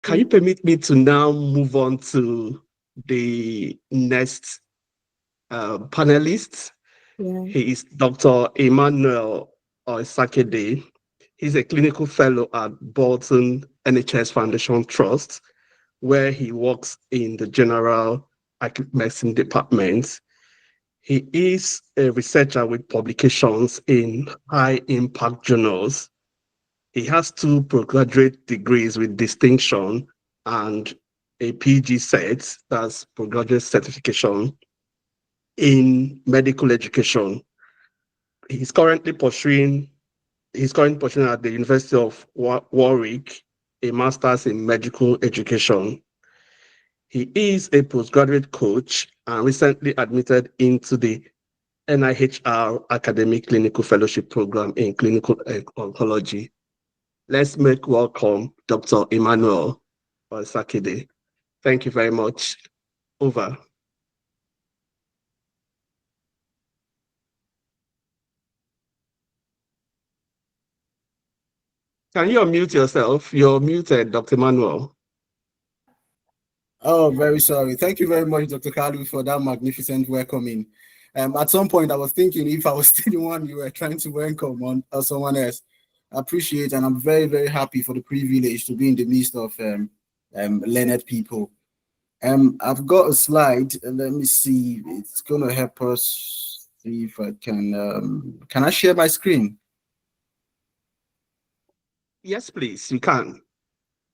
Can you permit me to now move on to the next panelist? Yeah. He is Dr. Emmanuel Oisakede. He's a clinical fellow at Bolton NHS Foundation Trust, where he works in the general acute medicine department. He is a researcher with publications in high impact journals. He has two postgraduate degrees with distinction and a PG set, that's postgraduate certification in medical education. He's currently pursuing at the University of Warwick a master's in medical education. He is a postgraduate coach and recently admitted into the NIHR Academic Clinical Fellowship Program in Clinical Oncology. Let's make welcome Dr. Emmanuel Sakide. Thank you very much. Over. Can you unmute yourself? You're muted, Dr. Emmanuel. Oh, very sorry. Thank you very much, Dr. Kalu, for that magnificent welcoming. At some point, I was thinking if I was still the one you were trying to welcome on or someone else. I appreciate, and I'm very, very happy for the privilege to be in the midst of learned people. I've got a slide, and let me see. It's going to help us see if I can. Can I share my screen? Yes, please. You can.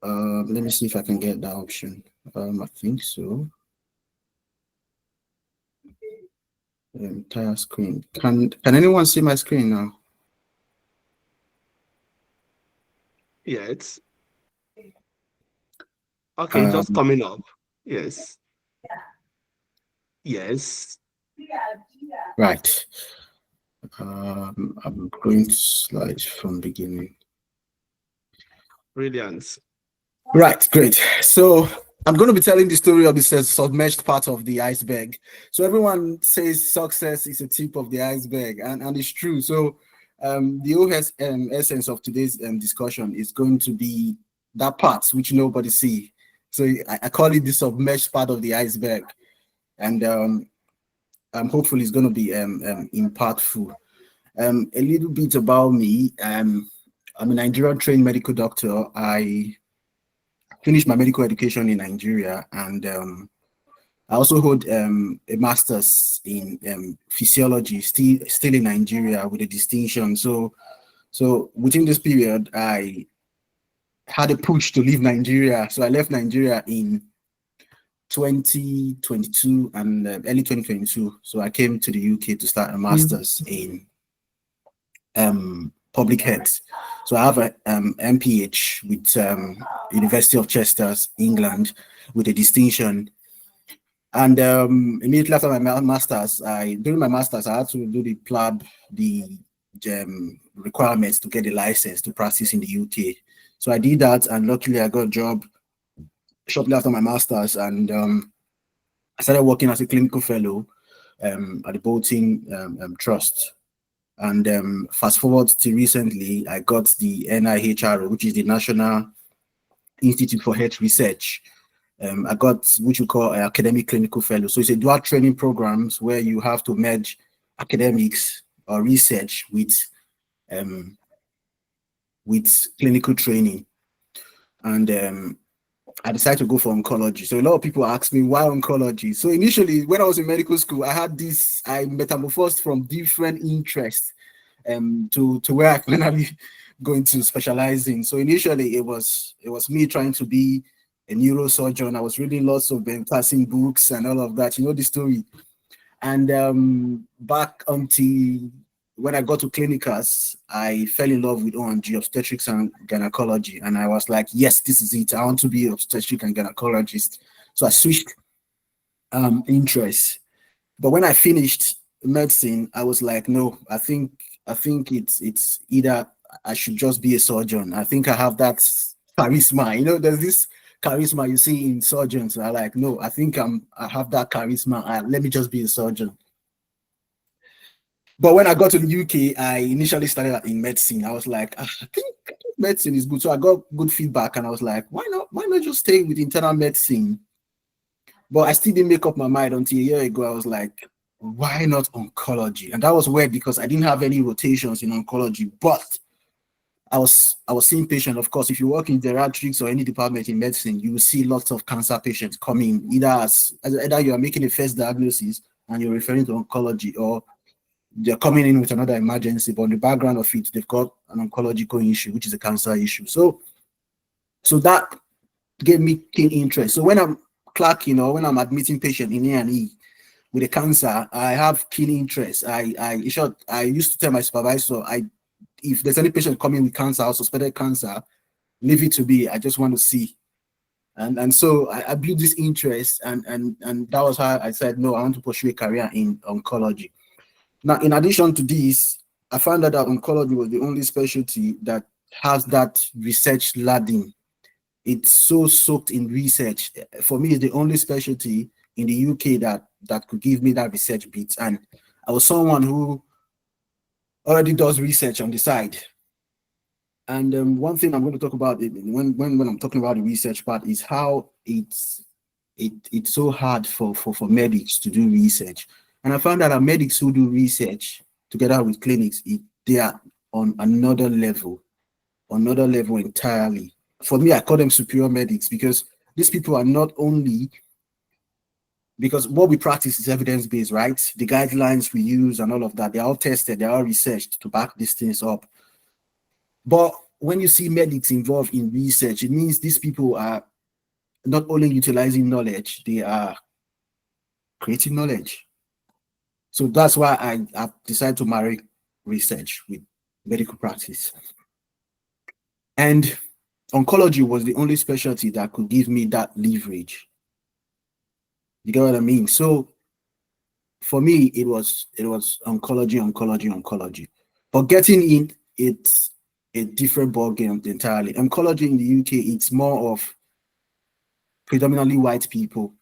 Let me see if I can get that option. I think so. The entire screen. Can anyone see my screen now? Yeah, it's okay. Just coming up. Yes. Yes. Right. I'm going to slide from beginning. Brilliant. Right, great. So I'm going to be telling the story of the submerged part of the iceberg. So everyone says success is a tip of the iceberg, and it's true. So the whole essence of today's discussion is going to be that part which nobody see. So I call it the submerged part of the iceberg, and hopefully it's going to be impactful. A little bit about me. I'm a Nigerian trained medical doctor. I finished my medical education in Nigeria, and I also hold a master's in physiology, still in Nigeria with a distinction. So within this period, I had a push to leave Nigeria. So I left Nigeria in 2022 and early 2022. So I came to the UK to start a master's in public health. So I have a MPH with University of Chester, England, with a distinction. And immediately after my master's, during my master's, I had to do the PLAB, the requirements to get the license to practice in the UK. So I did that, and luckily I got a job shortly after my master's, and I started working as a clinical fellow at the Bolton Trust. And fast forward to recently, I got the NIHR, which is the National Institute for Health Research. I got what you call academic clinical fellow. So it's a dual training programs where you have to merge academics or research with clinical training. And I decided to go for oncology. So a lot of people ask me why oncology. So initially, when I was in medical school, I metamorphosed from different interests to where I finally going to specialize in. So initially, it was me trying to be a neurosurgeon. I was reading lots of passing books and all of that. You know the story. And back until when I got to clinicals, I fell in love with ONG, obstetrics and gynecology. And I was like, yes, this is it. I want to be an obstetric and gynecologist. So I switched interests. But when I finished medicine, I was like, no, I think it's either I should just be a surgeon. I think I have that charisma. You know, there's this charisma you see in surgeons. I like, no, I think I have that charisma. Let me just be a surgeon. But when I got to the UK, I initially started in medicine. I was like, I think medicine is good. So I got good feedback and I was like, why not? Why not just stay with internal medicine? But I still didn't make up my mind until a year ago. I was like, why not oncology? And that was weird because I didn't have any rotations in oncology, but I was seeing patients. Of course, if you work in geriatrics or any department in medicine, you will see lots of cancer patients coming either you are making a first diagnosis and you're referring to oncology, or they're coming in with another emergency, but on the background of it, they've got an oncological issue, which is a cancer issue. So that gave me keen interest. So when I'm clerking or when I'm admitting patient in A&E with a cancer, I have keen interest. I used to tell my supervisor, if there's any patient coming with cancer or suspected cancer, leave it to me. I just want to see. And so I built this interest, and that was how I said, no, I want to pursue a career in oncology. Now, in addition to this, I found out that oncology was the only specialty that has that research ladding. It's so soaked in research. For me, it's the only specialty in the UK that could give me that research bit. And I was someone who already does research on the side. And one thing I'm going to talk about when I'm talking about the research part is how it's so hard for medics to do research. And I found out that medics who do research together with clinics, they are on another level entirely. For me, I call them superior medics because these people are not only, because what we practice is evidence-based, right? The guidelines we use and all of that, they're all tested, they're all researched to back these things up. But when you see medics involved in research, it means these people are not only utilizing knowledge, they are creating knowledge. So that's why I decided to marry research with medical practice. And oncology was the only specialty that could give me that leverage. You get what I mean? So for me, it was oncology. But getting in, it's a different ballgame entirely. Oncology in the UK, it's more of predominantly white people.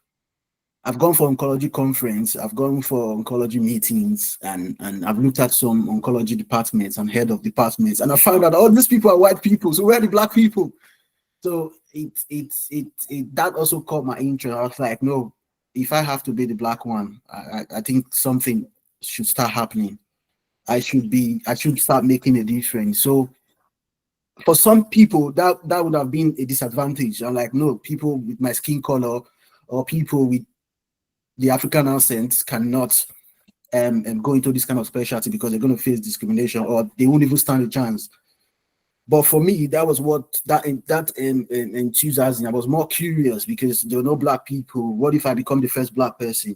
I've gone for oncology conference, I've gone for oncology meetings, and I've looked at some oncology departments and head of departments, and I found out all these people are white people. So where are the black people? So that also caught my interest. I was like, no, if I have to be the black one, I think something should start happening. I should start making a difference. So for some people, that would have been a disadvantage. I'm like, no, people with my skin color or people with the African accent cannot go into this kind of specialty because they're going to face discrimination or they won't even stand a chance. But for me, that was what that enthusiasm. I was more curious because there were no black people. What if I become the first black person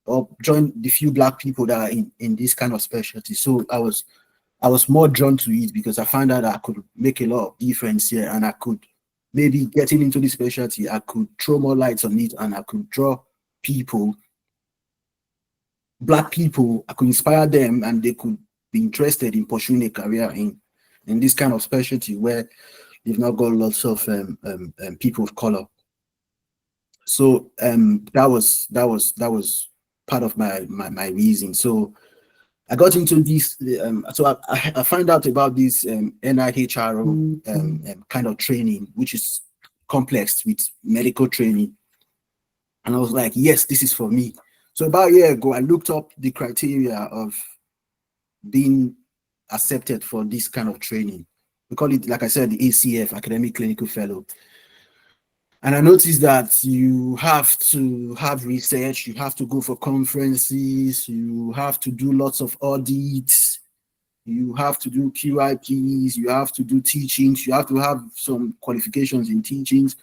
or join the few black people that are in this kind of specialty? So I was more drawn to it because I found out I could make a lot of difference here, and I could maybe getting into this specialty, I could throw more lights on it, and I could draw people, black people, I could inspire them, and they could be interested in pursuing a career in this kind of specialty where they've not got lots of people of color. So that was part of my reason. So I got into this. So I found out about this NIHR kind of training, which is complex with medical training, and I was like, yes, this is for me. So about a year ago, I looked up the criteria of being accepted for this kind of training. We call it, like I said, the ACF, Academic Clinical Fellow. And I noticed that you have to have research, you have to go for conferences, you have to do lots of audits, you have to do QIPs, you have to do teachings, you have to have some qualifications in teachings.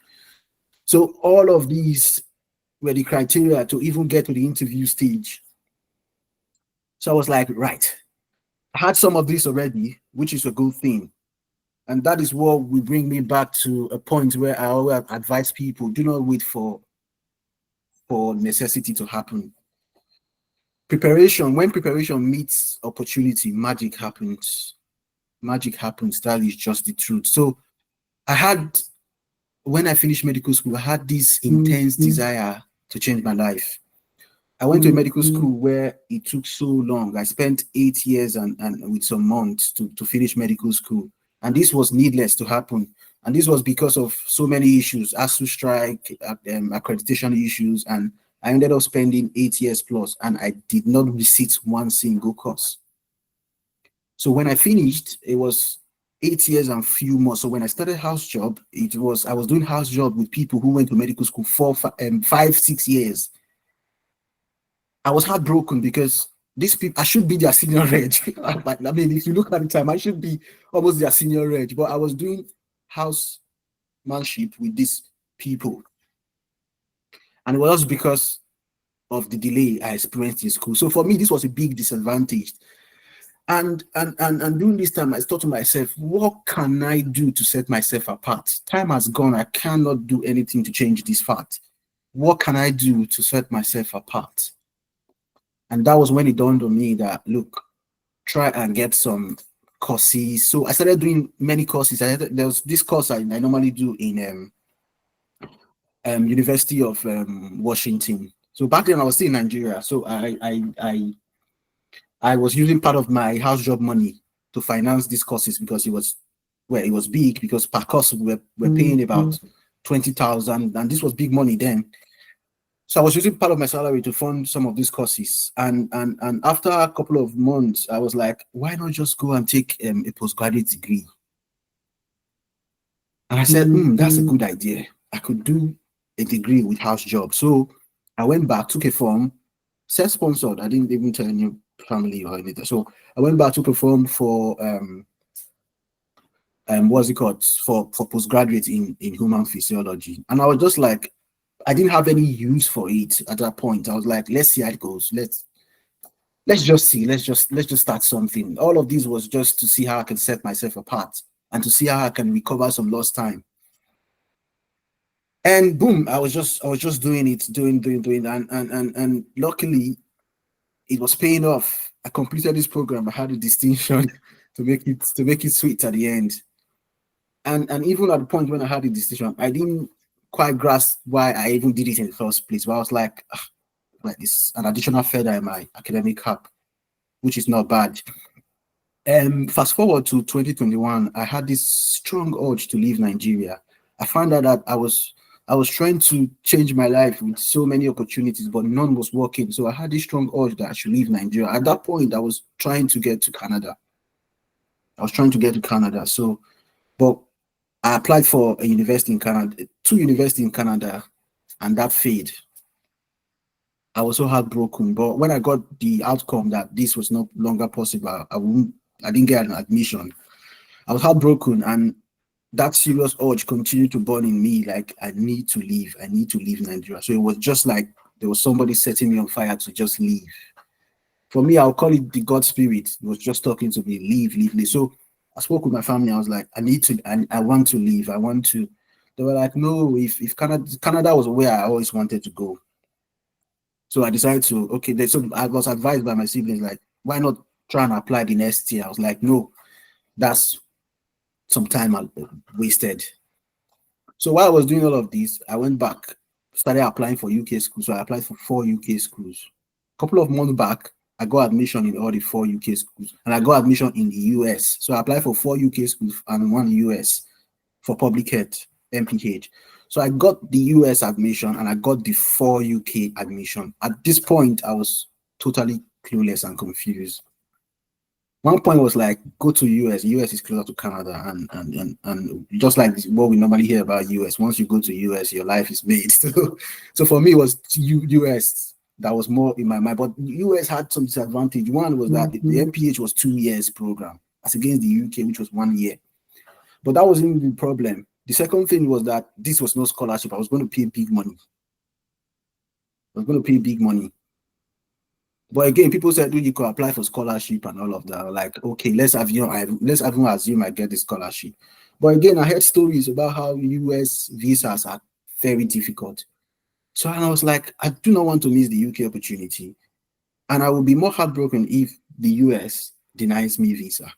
So all of these were the criteria to even get to the interview stage. So I was like, right, I had some of this already, which is a good thing. And that is what will bring me back to a point where I always advise people, do not wait for necessity to happen. When preparation meets opportunity, magic happens. Magic happens. That is just the truth. So when I finished medical school, I had this intense desire to change my life. I went to a medical school where it took so long. I spent 8 years and with some months to finish medical school. And this was needless to happen. And this was because of so many issues, ASU strike, accreditation issues. And I ended up spending 8 years plus, and I did not resit one single course. So when I finished, it was 8 years and few more. So when I started house job, I was doing house job with people who went to medical school for 5, 6 years. I was heartbroken because these people, I should be their senior reg. I mean, if you look at the time, I should be almost their senior reg, but I was doing housemanship with these people. And it was because of the delay I experienced in school. So for me, this was a big disadvantage. And during this time, I thought to myself, what can I do to set myself apart? Time has gone. I cannot do anything to change this fact. What can I do to set myself apart? And that was when it dawned on me that, look, try and get some courses. So I started doing many courses. There was this course I normally do in University of Washington. So back then I was still in Nigeria. So I was using part of my house job money to finance these courses because it was big, because per course we're paying about 20,000, and this was big money then. So I was using part of my salary to fund some of these courses. And after a couple of months, I was like, why not just go and take a postgraduate degree? And I said, that's a good idea. I could do a degree with house job. So I went back, took a form, self-sponsored. I didn't even tell any family or anything. So I went back, took a form for what's it called? For postgraduate in human physiology. And I was just like, I didn't have any use for it at that point. I was like, let's see how it goes. Let's just see. Let's just start something. All of this was just to see how I can set myself apart and to see how I can recover some lost time. And boom, I was just doing it, doing, and luckily it was paying off. I completed this program. I had a distinction to make it sweet at the end. And even at the point when I had the distinction, I didn't quite grasp why I even did it in the first place. But I was like it's an additional feather in my academic cap, which is not bad. Fast forward to 2021, I had this strong urge to leave Nigeria. I found out that I was trying to change my life with so many opportunities, but none was working. So I had this strong urge that I should leave Nigeria. At that point, I was trying to get to Canada. So, but I applied for a university in Canada, 2 universities in Canada, and that failed. I was so heartbroken. But when I got the outcome that this was no longer possible, I didn't get an admission. I was heartbroken, and that serious urge continued to burn in me. Like, I need to leave Nigeria. So it was just like there was somebody setting me on fire to just leave. For me, I'll call it the God spirit. It was just talking to me, leave. So I spoke with my family. I was like, I want to leave. They were like, no, if Canada was where I always wanted to go. So I decided to, so I was advised by my siblings, like, why not try and apply the next year? I was like, no, that's some time I wasted. So while I was doing all of this, I went back, started applying for UK schools. So I applied for 4 UK schools. A couple of months back, I got admission in all the 4 UK schools, and I got admission in the US. So I applied for 4 UK schools and 1 US for public health, MPH. So I got the US admission and I got the 4 UK admission. At this point, I was totally clueless and confused. One point was like, go to US. US is closer to Canada, and just like what we normally hear about US. Once you go to US, your life is made. So for me, it was US that was more in my mind. But US had some disadvantage. One was that the MPH was 2 years program, as against the UK, which was 1 year. But that wasn't the problem. The second thing was that this was no scholarship. I was going to pay big money. But again, people said, you could apply for scholarship and all of that. Like, okay, let's even assume I get the scholarship. But again, I heard stories about how US visas are very difficult. So I was like, I do not want to miss the UK opportunity. And I will be more heartbroken if the US denies me visa.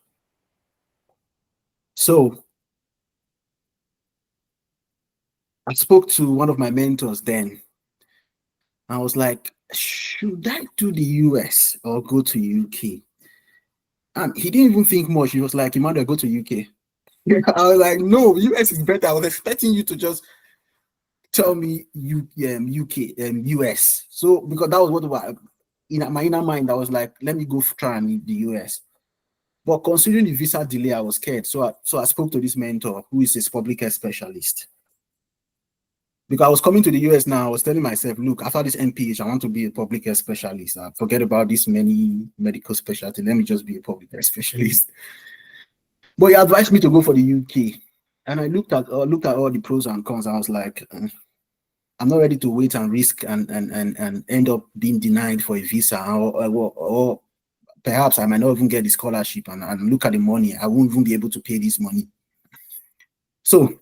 So I spoke to one of my mentors then. I was like, should I do the US or go to UK? And he didn't even think much. He was like, Emmanuel, go to UK. I was like, no, US is better. I was expecting you to just tell me UK US. So because that was what was in my inner mind, I was like, let me go try and the US. But considering the visa delay, I was scared. So I spoke to this mentor who is a public health specialist. Because I was coming to the US now, I was telling myself, look, after this MPH, I want to be a public health specialist. Forget about this many medical specialty. Let me just be a public health specialist. But he advised me to go for the UK. And I looked at all the pros and cons. I was like, I'm not ready to wait and risk and end up being denied for a visa, or perhaps I might not even get the scholarship, and look at the money. I won't even be able to pay this money. So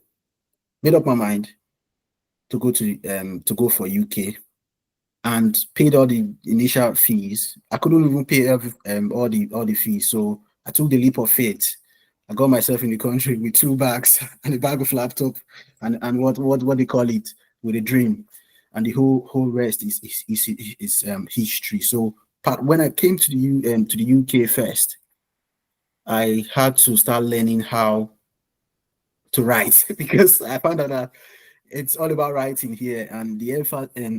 made up my mind to go for UK and paid all the initial fees. I couldn't even pay all the fees. So I took the leap of faith. I got myself in the country with 2 bags and a bag of laptop and what they call it, with a dream, and the whole rest is history. So when I came to the UK first, I had to start learning how to write because I found out that it's all about writing here, and the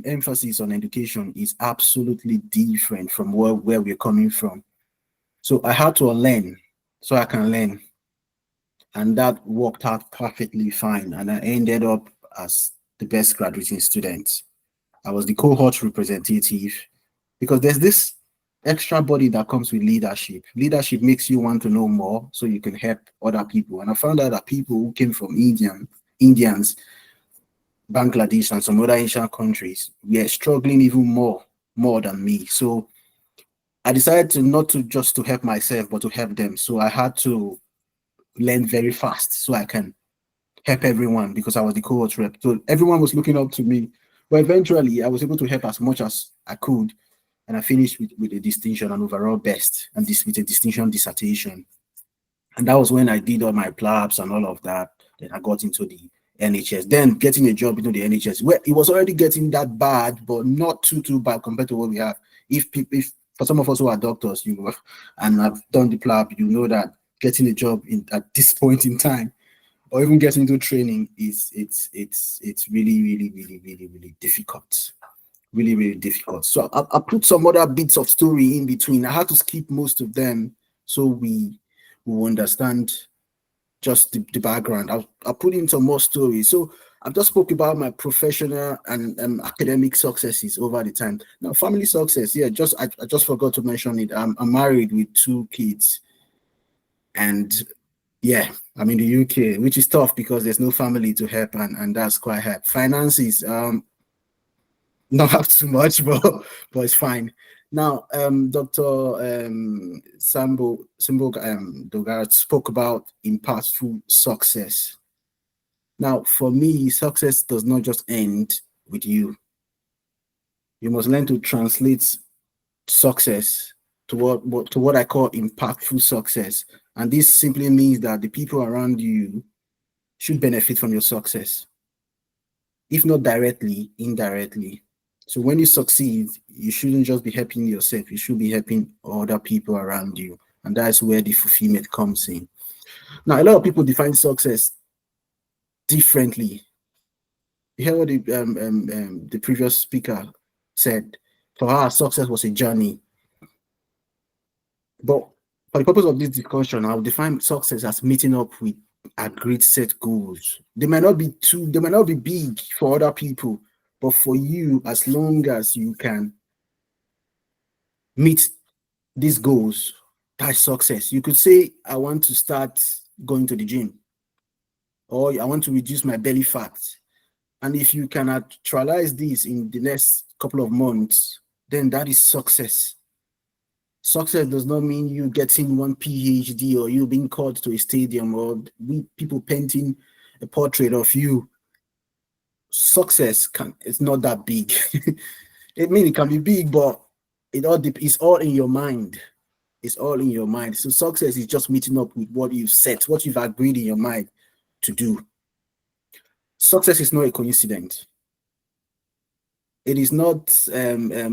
emphasis on education is absolutely different from where we're coming from. So I had to learn so I can learn, and that worked out perfectly fine. And I ended up as the best graduating student. I was the cohort representative because there's this extra body that comes with leadership. Leadership makes you want to know more so you can help other people. And I found out that people who came from Indians, Bangladesh, and some other Asian countries were struggling even more than me. So I decided to not to just to help myself, but to help them. So I had to learn very fast so I can help everyone because I was the cohort rep. So everyone was looking up to me. But eventually I was able to help as much as I could. And I finished with a distinction and overall best, and this with a distinction dissertation. And that was when I did all my plabs and all of that. Then I got into the NHS. Then getting a job into the NHS, where it was already getting that bad, but not too bad compared to what we have. If for some of us who are doctors, and have done the plab, you know that getting a job at this point in time, or even getting into training, it's really difficult. Really difficult. So I put some other bits of story in between. I had to skip most of them so we will understand just the background. I'll put in some more stories. So I've just spoke about my professional and academic successes over the time. Now, family success, yeah, I just forgot to mention it. I'm married with 2 kids, and yeah, I'm in the UK, which is tough because there's no family to help, and that's quite hard. Finances, not too much, but it's fine. Now, Dr. Sambo Dogard spoke about impactful success. Now, for me, success does not just end with you. You must learn to translate success to what I call impactful success. And this simply means that the people around you should benefit from your success, if not directly, indirectly. So when you succeed, you shouldn't just be helping yourself, you should be helping other people around you. And that's where the fulfillment comes in. Now, a lot of people define success differently. You hear what the previous speaker said. For her, success was a journey. But for the purpose of this discussion, I'll define success as meeting up with agreed set goals. They might not be big for other people, but for you, as long as you can meet these goals, that's success. You could say, I want to start going to the gym, or I want to reduce my belly fat. And if you can actualize this in the next couple of months, then that is success. Success does not mean you getting 1 PhD or you being called to a stadium or people painting a portrait of you. Success it's not that big. It can be big, but it's all in your mind. It's all in your mind. So success is just meeting up with what you've set, what you've agreed in your mind to do. Success is not a coincidence. It is not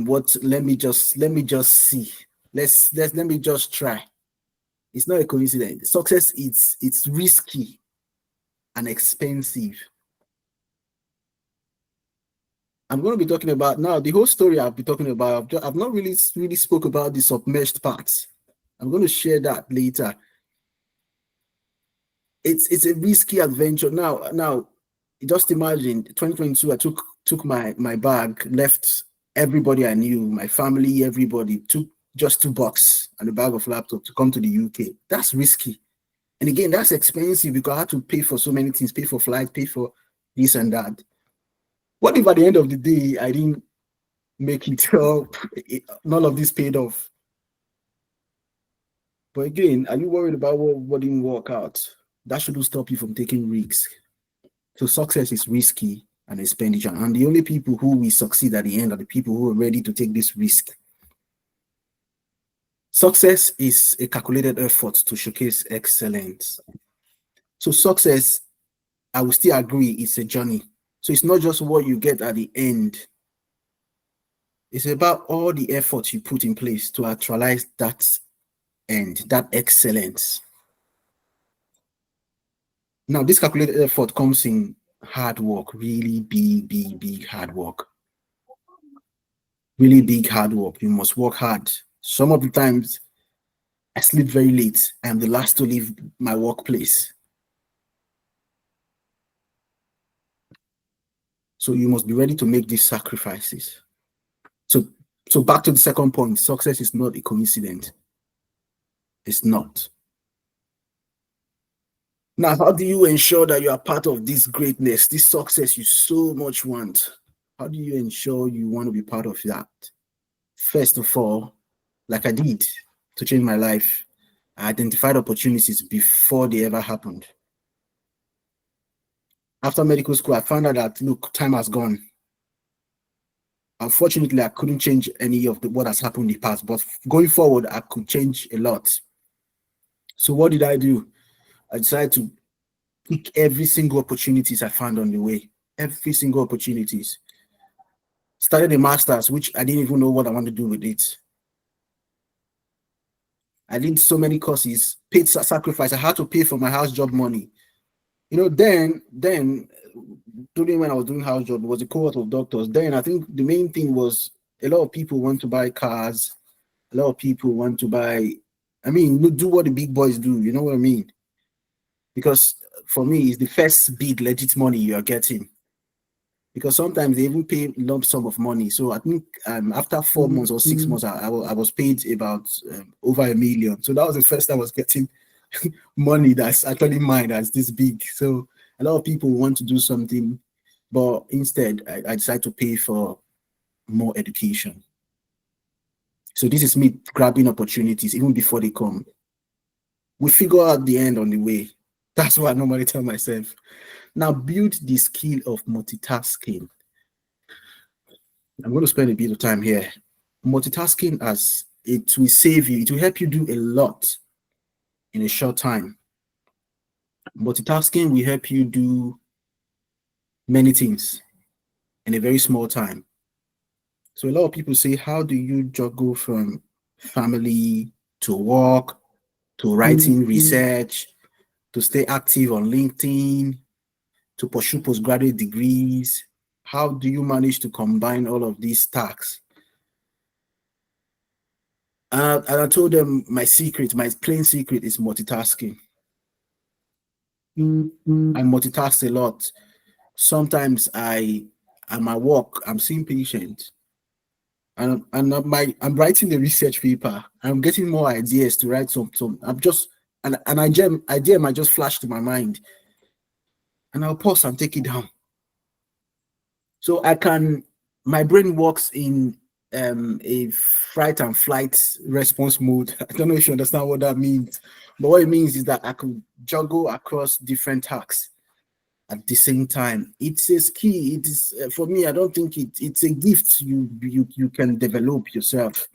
what let me just see. Let me just try. It's not a coincidence. Success, it's risky and expensive. I'm going to be talking about now the whole story I'll be talking about. I've not really spoke about the submerged parts. I'm going to share that later. It's a risky adventure. Now, just imagine 2022. I took my bag, left everybody I knew, my family, everybody, took just $2 and a bag of laptop to come to the UK. That's risky. And again, that's expensive because I had to pay for so many things, pay for flight, pay for this and that. What if at the end of the day, I didn't make it up? None of this paid off. But again, are you worried about what didn't work out? That shouldn't stop you from taking risks. So success is risky and expenditure. And the only people who will succeed at the end are the people who are ready to take this risk. Success is a calculated effort to showcase excellence. So success, I will still agree, it's a journey. So it's not just what you get at the end. It's about all the effort you put in place to actualize that end, that excellence. Now, this calculated effort comes in hard work, really big hard work. Really big hard work. You must work hard. Some of the times, I sleep very late. I am the last to leave my workplace. So you must be ready to make these sacrifices. So back to the second point, success is not a coincidence. It's not. Now, how do you ensure that you are part of this greatness, this success you so much want? How do you ensure you want to be part of that? First of all, like I did to change my life, I identified opportunities before they ever happened. After medical school, I found out that, look, time has gone. Unfortunately, I couldn't change any of what has happened in the past, but going forward, I could change a lot. So what did I do? I decided to pick every single opportunities I found on the way. Every single opportunities. Started a master's, which I didn't even know what I wanted to do with it. I did so many courses, paid sacrifice. I had to pay for my house job money. You know, then during when I was doing house job, it was a cohort of doctors. Then I think the main thing was a lot of people want to buy cars. A lot of people want to buy, I mean, do what the big boys do. You know what I mean? Because for me, it's the first big legit money you are getting. Because sometimes they even pay lump sum of money. So I think after 4 months or 6 months, I was paid about over $1 million. So that was the first time I was getting money that's actually mine, that's this big. So a lot of people want to do something, but instead I decided to pay for more education. So this is me grabbing opportunities even before they come. We figure out the end on the way. That's what I normally tell myself. Now build the skill of multitasking. I'm going to spend a bit of time here. Multitasking, as it will save you, it will help you do a lot in a short time. Multitasking will help you do many things in a very small time. So a lot of people say, how do you juggle from family to work, to writing research, to stay active on LinkedIn, to pursue postgraduate degrees? How do you manage to combine all of these tasks? And I told them my secret, my plain secret is multitasking. I multitask a lot. Sometimes I'm at work, I'm seeing patients, and I'm writing the research paper. I'm getting more ideas to write some. I'm just an idea might just flash to my mind, and I'll pause and take it down. So my brain works in a fight and flight response mode. I don't know if you understand what that means, but what it means is that I could juggle across different tasks at the same time. It's a skill. It is for me. I don't think it's a gift you can develop yourself,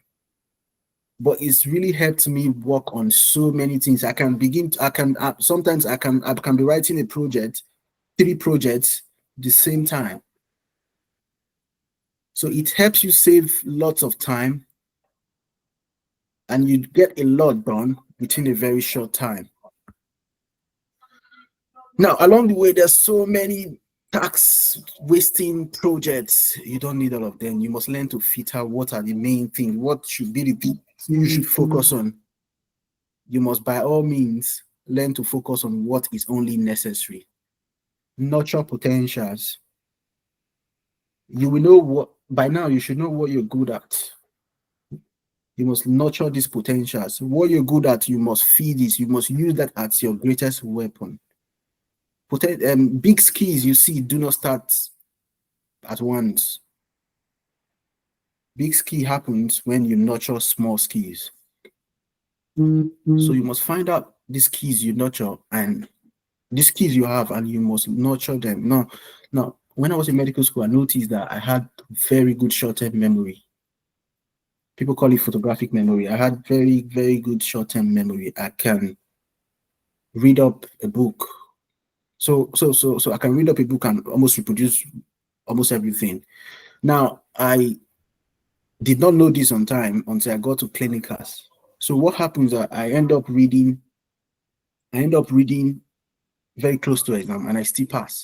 but it's really helped me work on so many things. Sometimes I can be writing a project, 3 projects the same time. So it helps you save lots of time and you get a lot done within a very short time. Now, along the way, there's so many tax wasting projects. You don't need all of them. You must learn to filter what are the main things, what should be the things you should focus on. You must, by all means, learn to focus on what is only necessary. Nurture potentials. You will know what, by now, you should know what you're good at. You must nurture these potentials. What you're good at, you must feed it. You must use that as your greatest weapon. Big skills you see do not start at once. Big skill happens when you nurture small skills. So you must find out the skills you nurture and the skills you have, and you must nurture them. Now, when I was in medical school, I noticed that I had very good short-term memory. People call it photographic memory. I had very, very good short-term memory. I can read up a book. So I can read up a book and almost reproduce almost everything. Now, I did not know this on time until I got to clinicals. So what happens is I end up reading very close to exam and I still pass.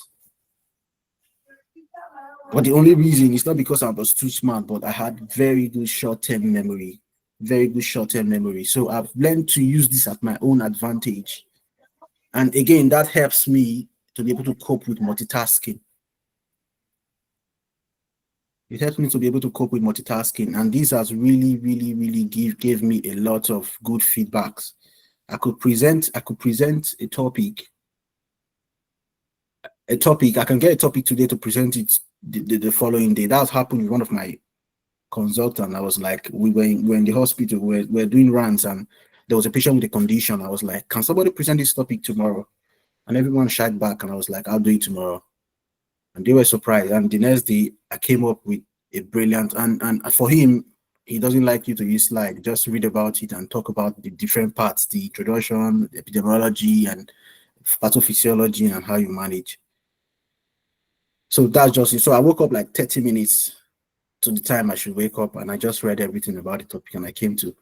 But the only reason is not because I was too smart, but I had very good short-term memory. Very good short-term memory. So I've learned to use this at my own advantage. And again, that helps me to be able to cope with multitasking. It helps me to be able to cope with multitasking. And this has really, really, really gave me a lot of good feedbacks. I could present a topic. I can get a topic today to present it the following day. That happened with one of my consultants. I was like, we were in the hospital, we're doing runs, and there was a patient with a condition. I was like, can somebody present this topic tomorrow? And everyone shied back, and I was like, I'll do it tomorrow. And they were surprised. And the next day, I came up with a brilliant, and for him, he doesn't like you to use slide. Just read about it and talk about the different parts, the introduction, epidemiology, and pathophysiology, and how you manage. So that's just it. So I woke up like 30 minutes to the time I should wake up, and I just read everything about the topic, and I came to.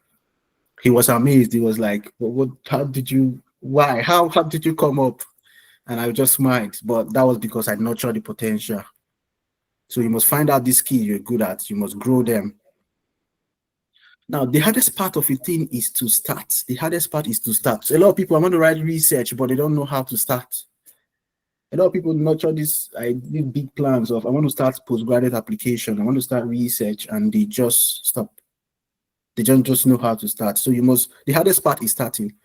He was amazed. He was like, "What? How did you? Why? How did you come up?" And I just smiled. But that was because I nurtured the potential. So you must find out the skill you're good at. You must grow them. Now, the hardest part of a thing is to start. The hardest part is to start. So a lot of people want to write research, but they don't know how to start. A lot of people nurture this. I did big plans of I want to start postgraduate application. I want to start research, and they just stop. They don't just know how to start. So you must. The hardest part is starting.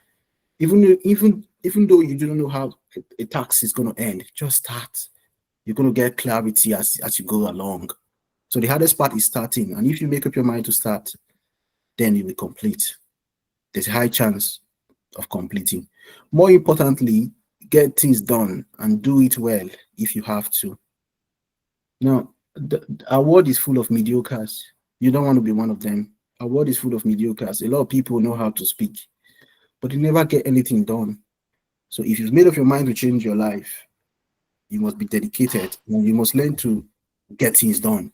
Even though you don't know how a tax is going to end, just start. You're going to get clarity as you go along. So the hardest part is starting. And if you make up your mind to start, then you will complete. There's a high chance of completing. More importantly, get things done and do it well if you have to. Now, our world is full of mediocres. You don't want to be one of them. Our world is full of mediocres. A lot of people know how to speak, but they never get anything done. So if you've made up your mind to change your life, you must be dedicated and you must learn to get things done.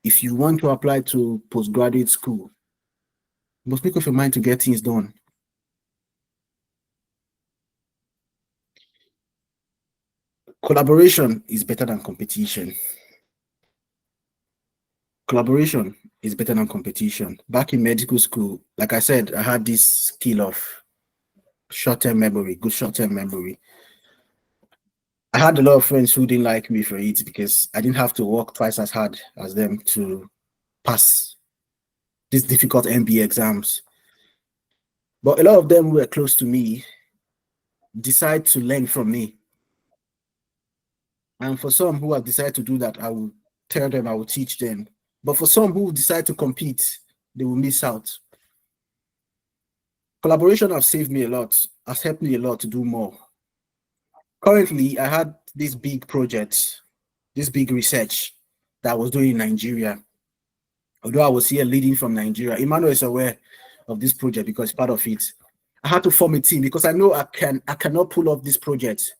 If you want to apply to postgraduate school, you must make up your mind to get things done. Collaboration is better than competition. Collaboration is better than competition. Back in medical school, like I said, I had this skill of short-term memory, good short-term memory. I had a lot of friends who didn't like me for it because I didn't have to work twice as hard as them to pass these difficult MBA exams. But a lot of them who were close to me decide to learn from me. And for some who have decided to do that, I will tell them, I will teach them. But for some who decide to compete, they will miss out. Collaboration has saved me a lot, has helped me a lot to do more. Currently, I had this big project, this big research that I was doing in Nigeria. Although I was here leading from Nigeria, Emmanuel is aware of this project because part of it. I had to form a team because I know I cannot pull off this project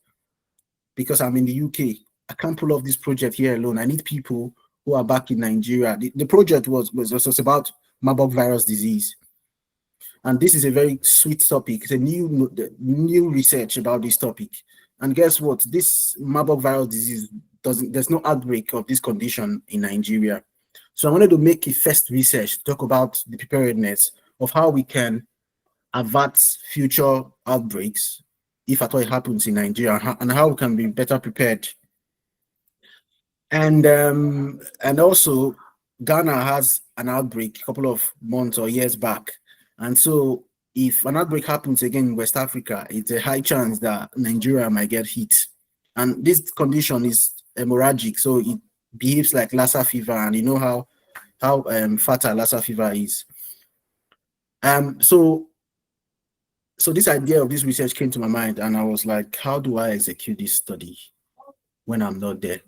because I'm in the UK. I can't pull off this project here alone. I need people who are back in Nigeria. The project was about Marburg virus disease. And this is a very sweet topic. It's a new research about this topic. And guess what? This Marburg virus disease there's no outbreak of this condition in Nigeria. So I wanted to make a first research to talk about the preparedness of how we can avert future outbreaks if at all it happens in Nigeria, and how we can be better prepared. And also Ghana has an outbreak a couple of months or years back. And so if an outbreak happens again in West Africa, it's a high chance that Nigeria might get hit. And this condition is hemorrhagic, so it behaves like Lassa fever, and you know how fatal Lassa fever is. So this idea of this research came to my mind, and I was like, how do I execute this study when I'm not there?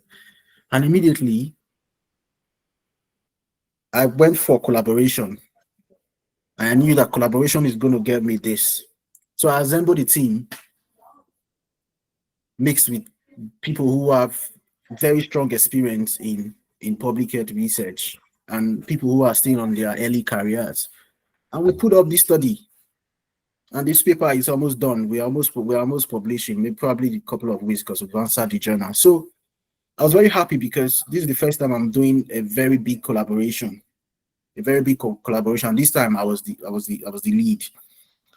And immediately I went for collaboration. I knew that collaboration is going to get me this. So I assembled a team mixed with people who have very strong experience in public health research and people who are still on their early careers. And we put up this study. And this paper is almost done. We're almost publishing, maybe probably a couple of weeks because we've answered the journal. So I was very happy because this is the first time I'm doing a very big collaboration. This time I was the lead.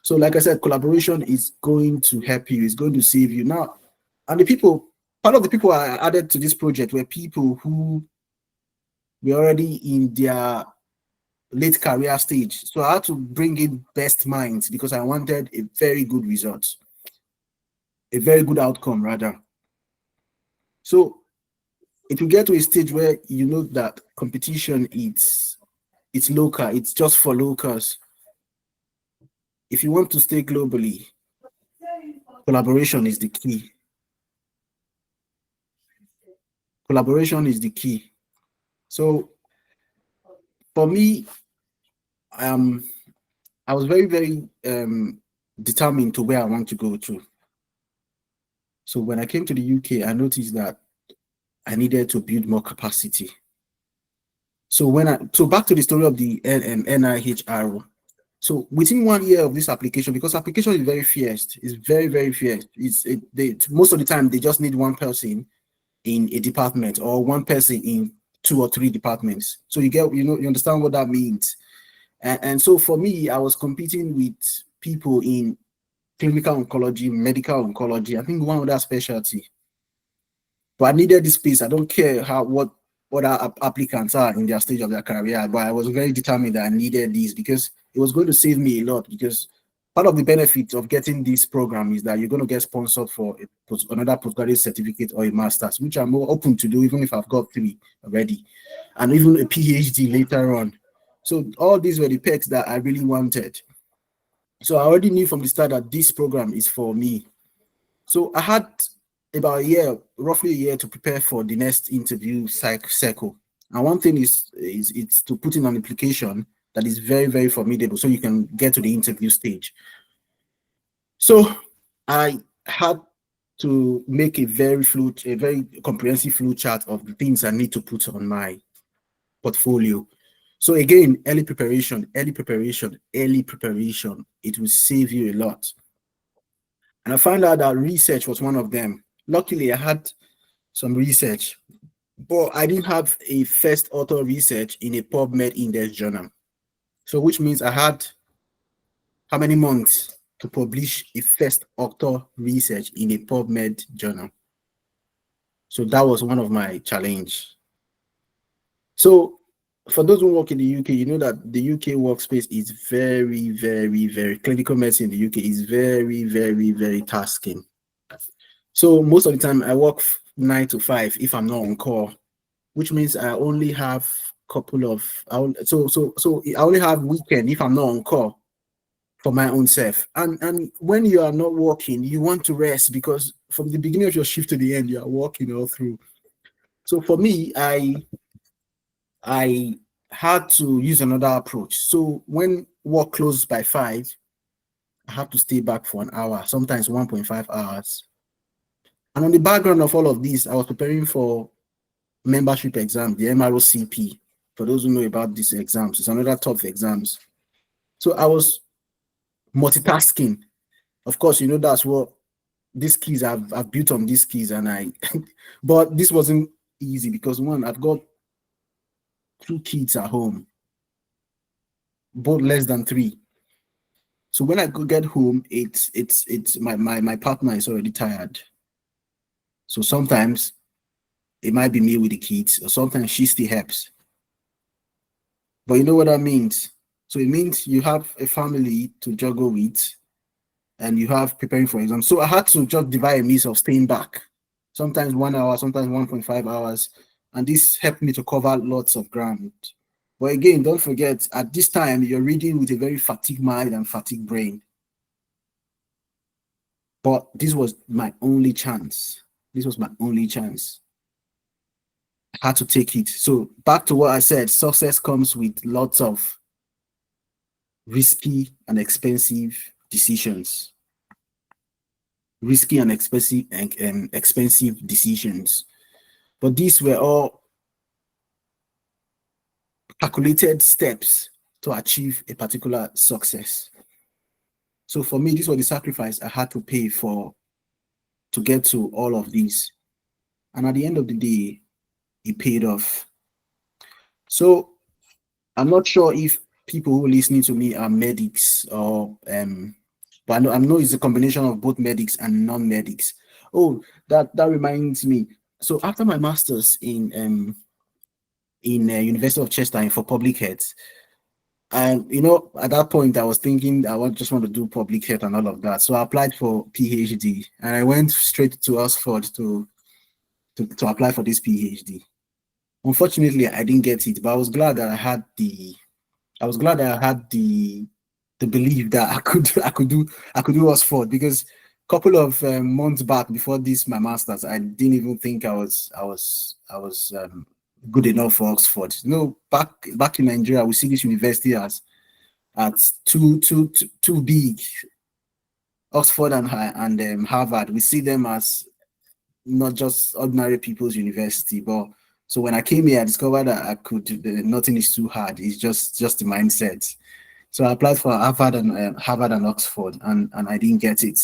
So like I said, collaboration is going to help you, it's going to save you. Now, and part of the people I added to this project were people who were already in their late career stage. So I had to bring in best minds because I wanted a very good result, a very good outcome rather. So it will get to a stage where you know that competition it's local, it's just for locals. If you want to stay globally, collaboration is the key. Collaboration is the key. So for me, I was very, very determined to where I want to go to. So when I came to the UK, I noticed that I needed to build more capacity. So back to the story of the NIHR. So within 1 year of this application, because application is very fierce, it's very, very fierce. Most of the time they just need one person in a department or one person in 2 or 3 departments. So you understand what that means. And so for me, I was competing with people in clinical oncology, medical oncology, I think one other specialty. But I needed this space. I don't care what other applicants are in their stage of their career, but I was very determined that I needed this because it was going to save me a lot. Because part of the benefit of getting this program is that you're going to get sponsored for another postgraduate certificate or a master's, which I'm more open to do, even if I've got 3 already, and even a PhD later on. So all these were the perks that I really wanted. So I already knew from the start that this program is for me. So I had about roughly a year to prepare for the next interview cycle. And one thing is to put in an application that is very, very formidable so you can get to the interview stage. So I had to make a very comprehensive flow chart of the things I need to put on my portfolio. So again, early preparation, it will save you a lot. And I found out that research was one of them. Luckily, I had some research, but I didn't have a first author research in a PubMed index journal. So which means I had how many months to publish a first author research in a PubMed journal. So that was one of my challenge. So for those who work in the UK, you know that the UK workspace is very, very, very, clinical medicine in the UK is very, very, very tasking. So most of the time I work 9 to 5 if I'm not on call, which means I only have I only have weekend if I'm not on call for my own self. And when you are not working, you want to rest because from the beginning of your shift to the end, you are working all through. So for me, I had to use another approach. So when work closes by 5, I have to stay back for an hour, sometimes 1.5 hours. And on the background of all of this, I was preparing for membership exam, the MROCP. For those who know about these exams, it's another tough exams. So I was multitasking. Of course, that's what these keys I've built on these keys, and but this wasn't easy because one, I've got 2 kids at home, both less than 3. So when I go get home, it's my partner is already tired. So sometimes it might be me with the kids, or sometimes she still helps. But you know what that means? So it means you have a family to juggle with, and you have preparing for exams. So I had to just divide a means of staying back. Sometimes 1 hour, sometimes 1.5 hours. And this helped me to cover lots of ground. But again, don't forget, at this time, you're reading with a very fatigued mind and fatigued brain. But this was my only chance. This was my only chance. I had to take it. So back to what I said, success comes with lots of risky and expensive decisions. Risky and expensive decisions. But these were all calculated steps to achieve a particular success. So for me, this was the sacrifice I had to pay for to get to all of these. And at the end of the day, it paid off. So I'm not sure if people who are listening to me are medics or but I know it's a combination of both medics and non-medics. Oh, that reminds me. So after my master's in University of Chester for public health, and at that point I was thinking just want to do public health and all of that. So I applied for PhD, and I went straight to Oxford to apply for this PhD. Unfortunately, I didn't get it, but I was glad that I had the belief that I could do Oxford, because a couple of months back before this my masters, I didn't even think I was good enough for Oxford. Back in Nigeria, we see this university as too big. Oxford and Harvard, we see them as not just ordinary people's university. But so when I came here, I discovered that nothing is too hard. It's just the mindset. So I applied for Harvard and Oxford, and I didn't get it,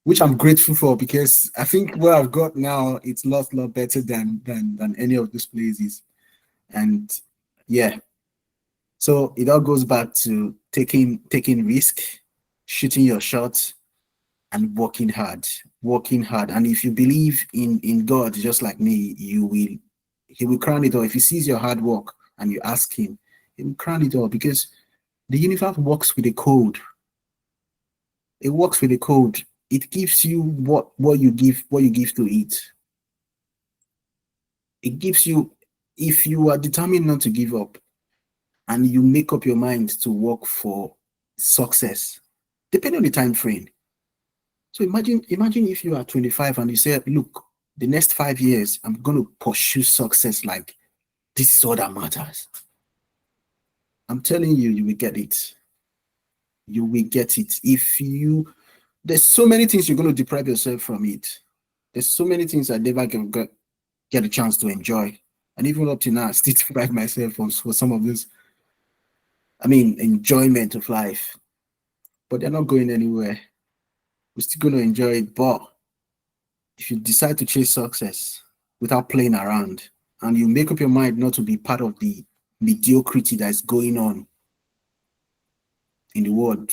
which I'm grateful for, because I think what I've got now, it's lot better than any of those places. And yeah, so it all goes back to taking risk, shooting your shot, and working hard. And if you believe in God just like me, He will crown it all. If He sees your hard work and you ask Him, He will crown it all, because the universe works with a code. It works with a code. It gives you what you give to it. It gives you, if you are determined not to give up and you make up your mind to work for success, depending on the time frame. So imagine if you are 25 and you say, look, the next 5 years, I'm going to pursue success, like this is all that matters. I'm telling you, you will get it. You will get it. There's so many things you're going to deprive yourself from it. There's so many things I never get a chance to enjoy. And even up to now, I still deprive myself for some of this, enjoyment of life. But they're not going anywhere. We're still going to enjoy it. But if you decide to chase success without playing around, and you make up your mind not to be part of the mediocrity that's going on in the world,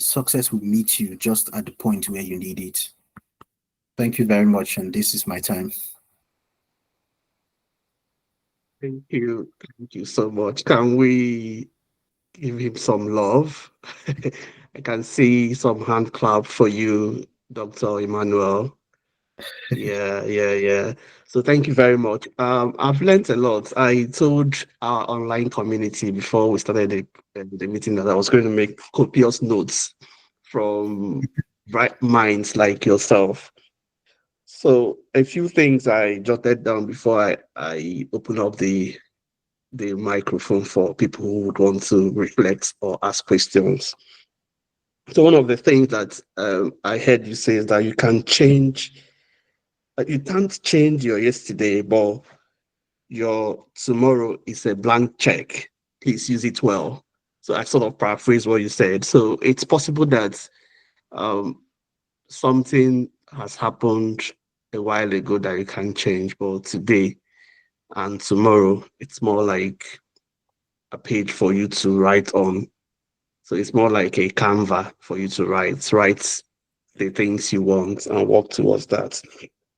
success will meet you just at the point where you need it. Thank you very much, and this is my time. Thank you so much. Can we give him some love? I can see some hand clap for you, Dr. Emmanuel. Yeah. So thank you very much. I've learned a lot. I told our online community before we started the meeting that I was going to make copious notes from bright minds like yourself. So a few things I jotted down before I open up the microphone for people who would want to reflect or ask questions. So one of the things that I heard you say is that You can't change your yesterday, but your tomorrow is a blank check. Please use it well. So I sort of paraphrase what you said. So it's possible that um, something has happened a while ago that you can change, but today and tomorrow, it's more like a page for you to write on. So it's more like a canva for you to write the things you want and work towards that.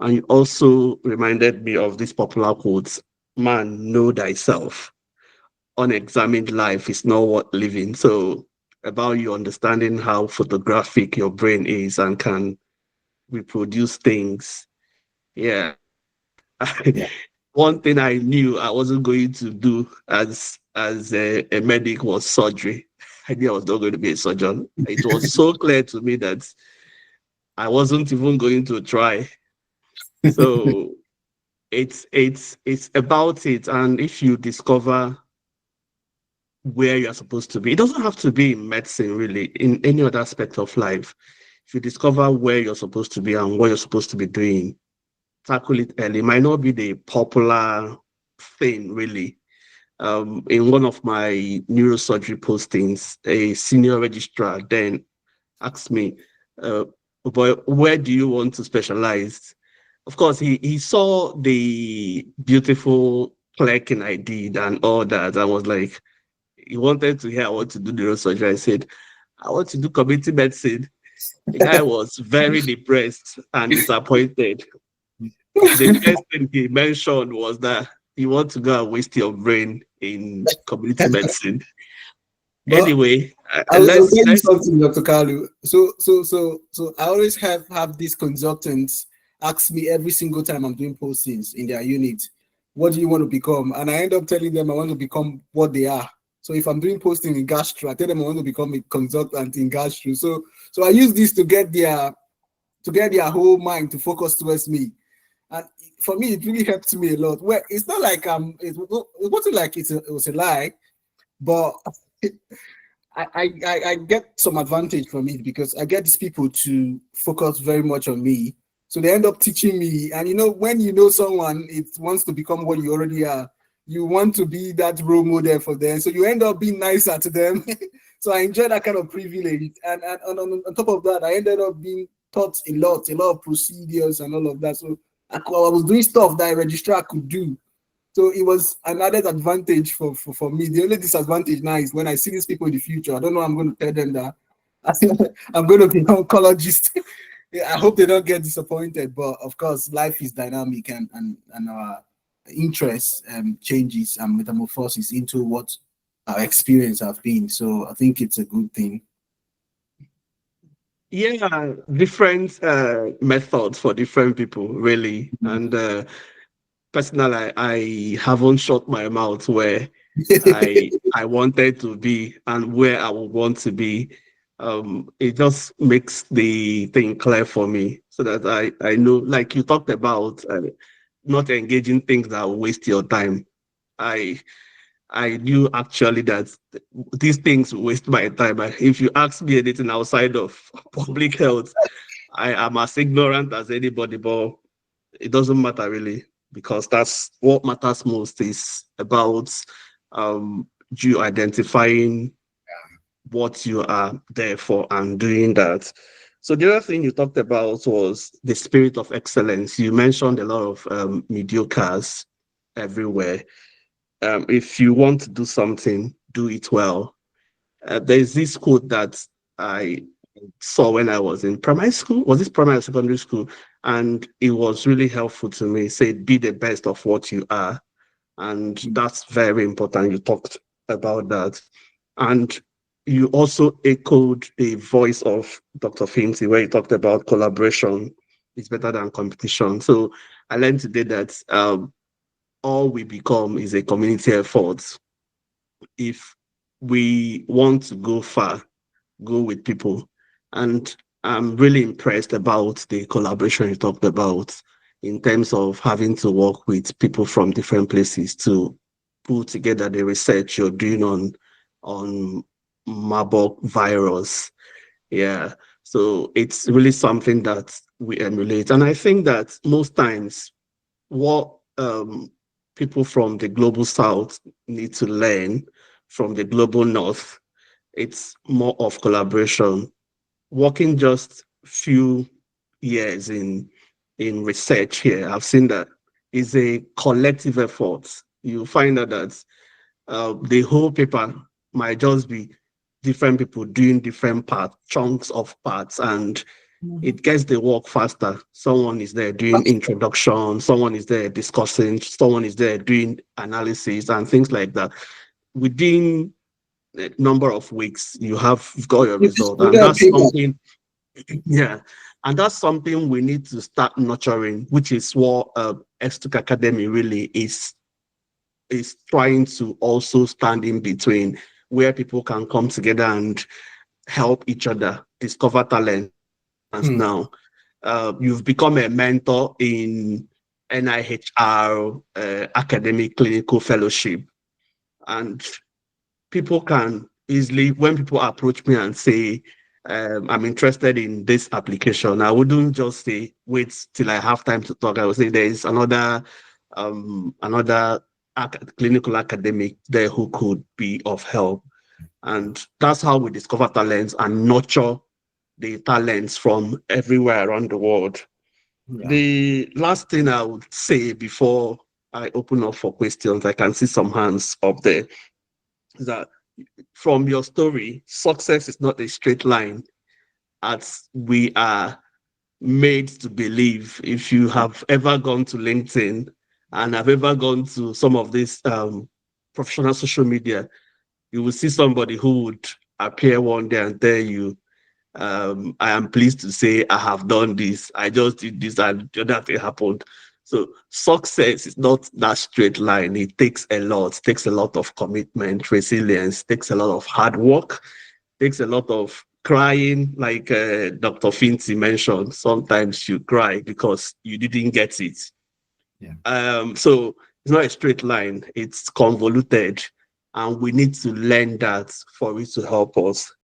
And you also reminded me of this popular quote, man, know thyself. Unexamined life is not worth living. So about you understanding how photographic your brain is and can reproduce things. Yeah. Yeah. One thing I knew I wasn't going to do as a medic was surgery. I knew I was not going to be a surgeon. It was so clear to me that I wasn't even going to try. So it's about it. And if you discover where you're supposed to be, it doesn't have to be in medicine, really, in any other aspect of life. If you discover where you're supposed to be and what you're supposed to be doing, tackle it early. It might not be the popular thing, really. In one of my neurosurgery postings, a senior registrar then asked me, but where do you want to specialize? Of course, he saw the beautiful clerking I did and all that. I was like, he wanted to hear I want to do neurosurgery. I said, I want to do community medicine. The guy was very depressed and disappointed. The first thing he mentioned was that you want to go and waste your brain in community medicine. But Anyway, I'll tell you let's something, Dr. Kalu. So I always have these consultants ask me every single time I'm doing postings in their unit, what do you want to become? And I end up telling them I want to become what they are. So if I'm doing posting in gastro, I tell them I want to become a consultant in gastro. So I use this to get their whole mind to focus towards me. And for me, it really helped me a lot. Well, it's not like it wasn't like it was a lie, but I get some advantage from it because I get these people to focus very much on me. So they end up teaching me. And when you know someone, it wants to become what you already are. You want to be that role model for them. So you end up being nicer to them. So I enjoy that kind of privilege. And on top of that, I ended up being taught a lot of procedures and all of that. So I was doing stuff that a registrar could do. So it was an added advantage for me. The only disadvantage now is when I see these people in the future, I don't know, I'm going to tell them that I'm going to be an oncologist. I hope they don't get disappointed, but of course, life is dynamic and our interest changes and metamorphoses into what our experience have been. So I think it's a good thing. yeah, different methods for different people, really. And personally, I haven't shut my mouth where I wanted to be and where I would want to be. It just makes the thing clear for me so that I know, like you talked about, not engaging things that will waste your time. I I knew actually that these things waste my time. If you ask me anything outside of public health, I am as ignorant as anybody, but it doesn't matter really because that's what matters most is about you identifying what you are there for and doing that. So the other thing you talked about was the spirit of excellence. You mentioned a lot of mediocres everywhere. If you want to do something, do it well. There's this quote that I saw when I was in primary school. Was this primary or secondary school? And it was really helpful to me. It said, be the best of what you are. And that's very important. You talked about that. And you also echoed the voice of Dr. Finty, where he talked about collaboration is better than competition. So I learned today that all we become is a community effort. If we want to go far, go with people. And I'm really impressed about the collaboration you talked about in terms of having to work with people from different places to put together the research you're doing on Marburg virus. Yeah. So it's really something that we emulate. And I think that most times what people from the global south need to learn from the global north, it's more of collaboration. Working just few years in research here, I've seen that is a collective effort. You find out that the whole paper might just be different people doing different parts, chunks of parts, and Mhm. it gets the work faster. Someone is there doing introduction, someone is there discussing, someone is there doing analysis and things like that. Within a number of weeks, you've got your result, You and get that's paper. something. Yeah, and that's something we need to start nurturing, which is what Estuc Academy really is trying to also stand in between, where people can come together and help each other discover talent. Hmm. Now, you've become a mentor in NIHR academic clinical fellowship, and people can easily, when people approach me and say, I'm interested in this application, I wouldn't just say, wait till I have time to talk. I would say there is another clinical academic there who could be of help. And that's how we discover talents and nurture the talents from everywhere around the world. Yeah. The last thing I would say before I open up for questions, I can see some hands up there, is that from your story, success is not a straight line as we are made to believe. If you have ever gone to LinkedIn and have ever gone to some of these professional social media, you will see somebody who would appear one day and tell you, I am pleased to say I have done this. I just did this and the other thing happened. So success is not that straight line. It takes a lot. It takes a lot of commitment, resilience. Takes a lot of hard work. Takes a lot of crying, like Dr. Finzi mentioned. Sometimes you cry because you didn't get it. Yeah. So it's not a straight line. It's convoluted, and we need to learn that for it to help us.